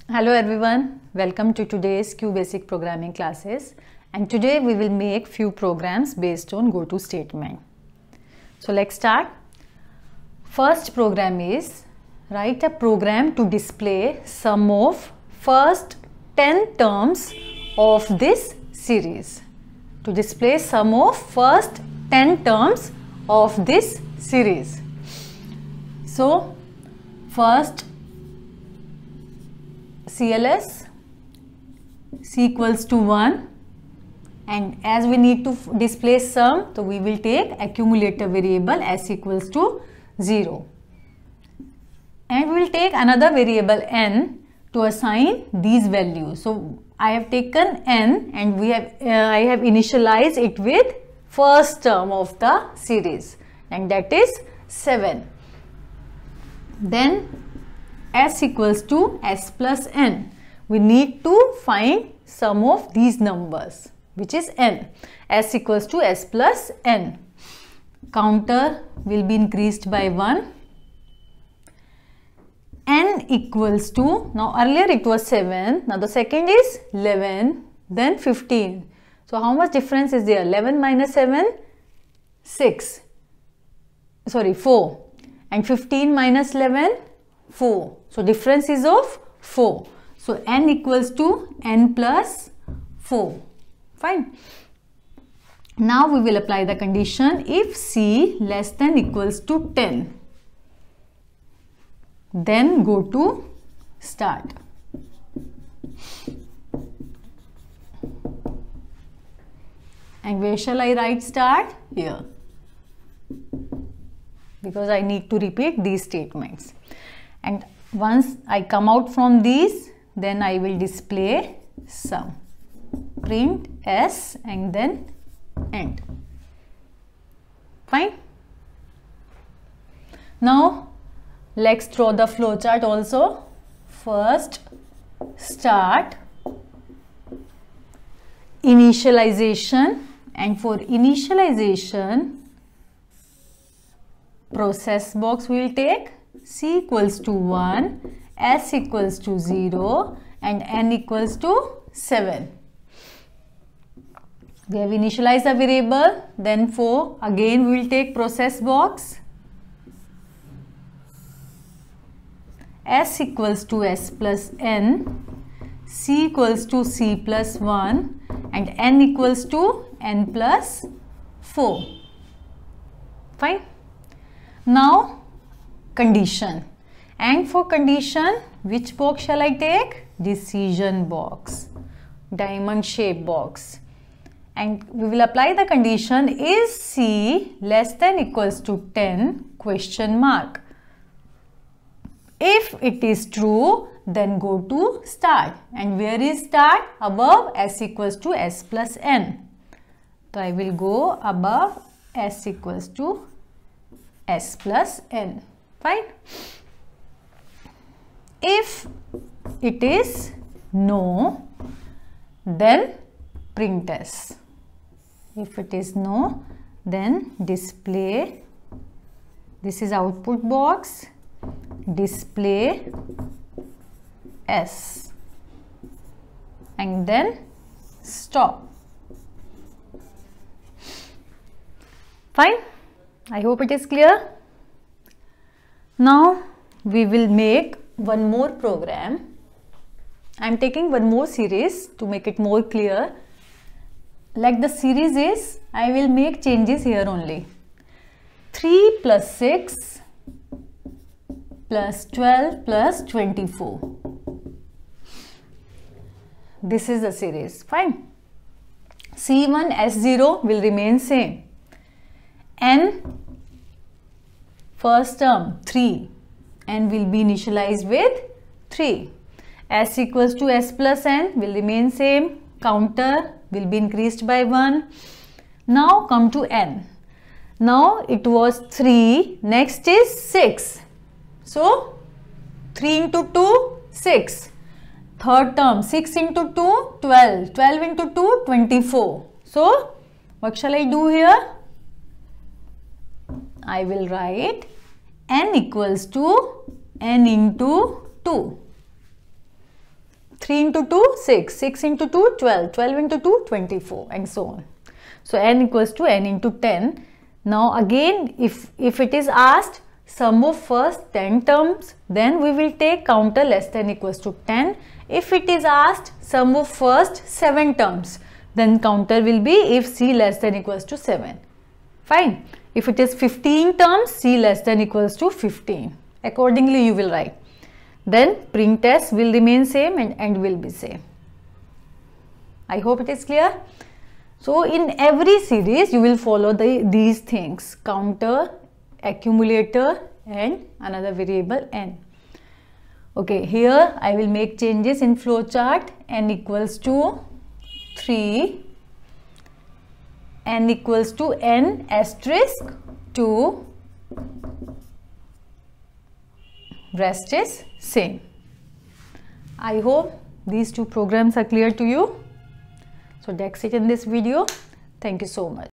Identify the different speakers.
Speaker 1: Hello everyone, welcome to today's QBasic programming classes, and today we will make few programs based on goto statement. So let's start. First program is write a program to display sum of first 10 terms of this series. To display sum of first 10 terms of this series. So first CLS C equals to 1, and as we need to display sum, so we will take accumulator variable S equals to 0, and we will take another variable n to assign these values. So I have taken n and I have initialized it with first term of the series, and that is 7. Then S equals to S plus n. We need to find sum of these numbers, which is n. S equals to S plus n. Counter will be increased by 1. N equals to, now earlier it was 7, now the second is 11, then 15. So how much difference is there? 11 minus 7, 4. And 15 minus 11, 4. So difference is of 4. So n equals to n plus 4. Fine. Now we will apply the condition if C less than equals to 10. Then go to start. And where shall I write start? Here. Because I need to repeat these statements. And once I come out from these, then I will display sum. Print S and then end. Fine. Now let's draw the flowchart also. First start, initialization, and for initialization process box we will take C equals to 1, S equals to 0 and N equals to 7. We have initialized a variable, then for again we will take process box. S equals to S plus N, C equals to C plus 1 and N equals to N plus 4. Fine. Now condition, and for condition which box shall I take? Decision box, diamond shape box, and we will apply the condition is C less than equals to 10 question mark. If it is true, then go to start, and where is start? Above S equals to S plus N. So I will go above S equals to S plus N. Fine. If it is no, then print S. If it is no, then display, this is output box, display S and then stop. Fine. I hope it is clear. Now we will make one more program. I am taking one more series to make it more clear. Like the series is, I will make changes here only. 3 plus 6 plus 12 plus 24. This is the series. Fine. C1 S0 will remain same. N first term 3, n will be initialized with 3. S equals to S plus N will remain same. Counter will be increased by 1. Now come to N. Now it was 3, next is 6. So 3 into 2, 6. Third term 6 into 2, 12. 12 into 2, 24. So what shall I do here? I will write n equals to n into 2. 3 into 2, 6, 6 into 2, 12, 12 into 2, 24, and so on. So n equals to n into 10. Now again, if it is asked sum of first 10 terms, then we will take counter less than equals to 10. If it is asked sum of first 7 terms, then counter will be if c less than equals to 7. Fine. If it is 15 terms, c less than equals to 15. Accordingly you will write. Then print s will remain same and end will be same. I hope it is clear. So in every series you will follow these things: counter, accumulator, and another variable n. Okay, here I will make changes in flowchart. N equals to 3, n equals to n asterisk 2, rest is same. I hope these two programs are clear to you. So that's it in this video. Thank you so much.